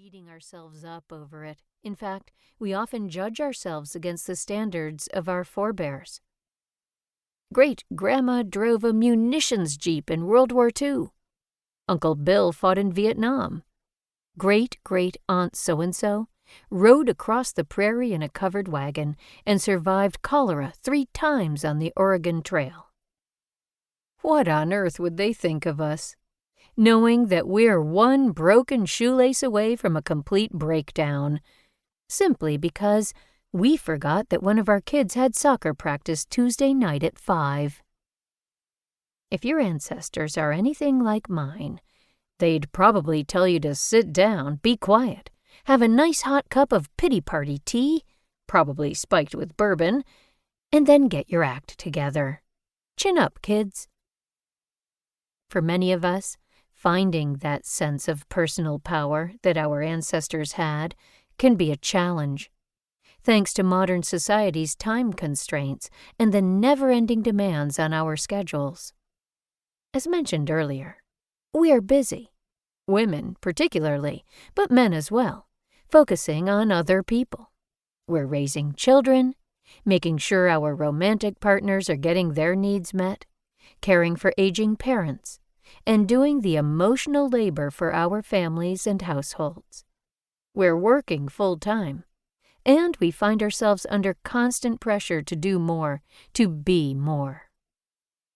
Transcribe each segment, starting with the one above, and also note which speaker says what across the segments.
Speaker 1: beating ourselves up over it. In fact, we often judge ourselves against the standards of our forebears. Great-grandma drove a munitions jeep in World War II. Uncle Bill fought in Vietnam. Great-great-aunt so-and-so rode across the prairie in a covered wagon and survived cholera 3 times on the Oregon Trail. What on earth would they think of us, knowing that we're one broken shoelace away from a complete breakdown, simply because we forgot that one of our kids had soccer practice Tuesday night at 5. If your ancestors are anything like mine, they'd probably tell you to sit down, be quiet, have a nice hot cup of pity party tea, probably spiked with bourbon, and then get your act together. Chin up, kids. For many of us, finding that sense of personal power that our ancestors had can be a challenge, thanks to modern society's time constraints and the never-ending demands on our schedules. As mentioned earlier, we are busy, women particularly, but men as well, focusing on other people. We're raising children, making sure our romantic partners are getting their needs met, caring for aging parents, and doing the emotional labor for our families and households. We're working full-time, and we find ourselves under constant pressure to do more, to be more.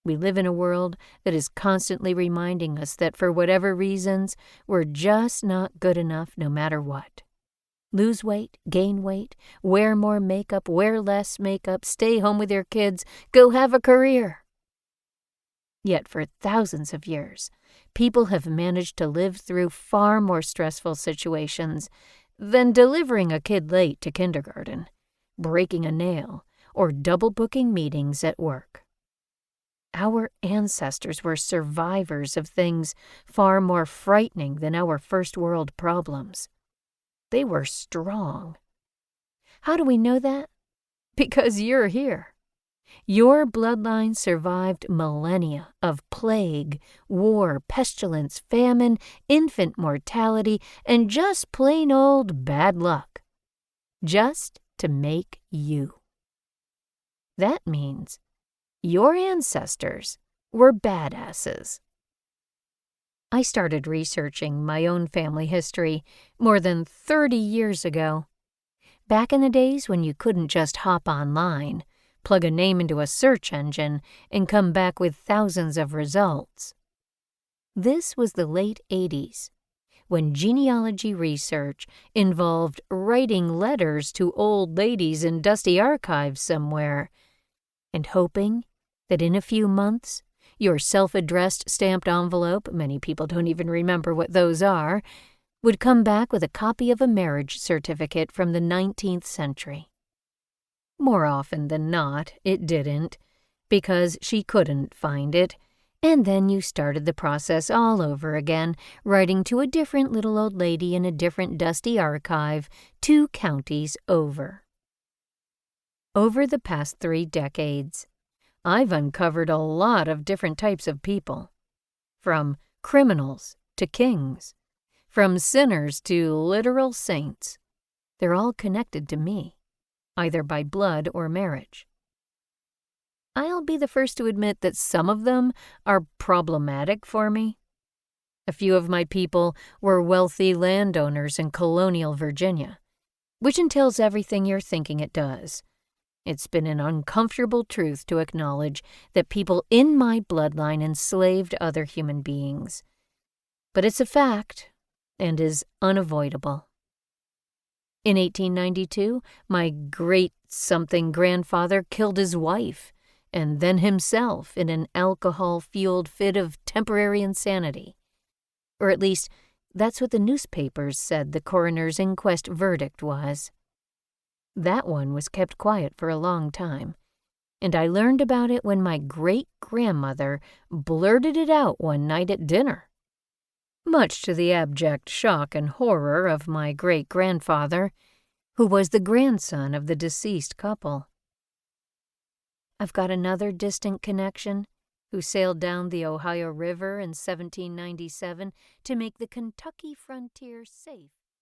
Speaker 1: We live in a world that is constantly reminding us that for whatever reasons, we're just not good enough no matter what. Lose weight, gain weight, wear more makeup, wear less makeup, stay home with your kids, go have a career. Yet for thousands of years, people have managed to live through far more stressful situations than delivering a kid late to kindergarten, breaking a nail, or double-booking meetings at work. Our ancestors were survivors of things far more frightening than our first-world problems. They were strong. How do we know that? Because you're here. Your bloodline survived millennia of plague, war, pestilence, famine, infant mortality, and just plain old bad luck. Just to make you. That means your ancestors were badasses. I started researching my own family history more than 30 years ago. Back in the days when you couldn't just hop online, plug a name into a search engine, and come back with thousands of results. This was the late 80s, when genealogy research involved writing letters to old ladies in dusty archives somewhere, and hoping that in a few months, your self-addressed stamped envelope, many people don't even remember what those are, would come back with a copy of a marriage certificate from the 19th century. More often than not, it didn't, because she couldn't find it, and then you started the process all over again, writing to a different little old lady in a different dusty archive 2 counties over. Over the past 3 decades, I've uncovered a lot of different types of people, from criminals to kings, from sinners to literal saints. They're all connected to me, either by blood or marriage. I'll be the first to admit that some of them are problematic for me. A few of my people were wealthy landowners in colonial Virginia, which entails everything you're thinking it does. It's been an uncomfortable truth to acknowledge that people in my bloodline enslaved other human beings. But it's a fact, and is unavoidable. In 1892, my great-something grandfather killed his wife, and then himself in an alcohol-fueled fit of temporary insanity. Or at least, that's what the newspapers said the coroner's inquest verdict was. That one was kept quiet for a long time, and I learned about it when my great-grandmother blurted it out one night at dinner. Much to the abject shock and horror of my great-grandfather, who was the grandson of the deceased couple. I've got another distant connection who sailed down the Ohio River in 1797 to make the Kentucky frontier safe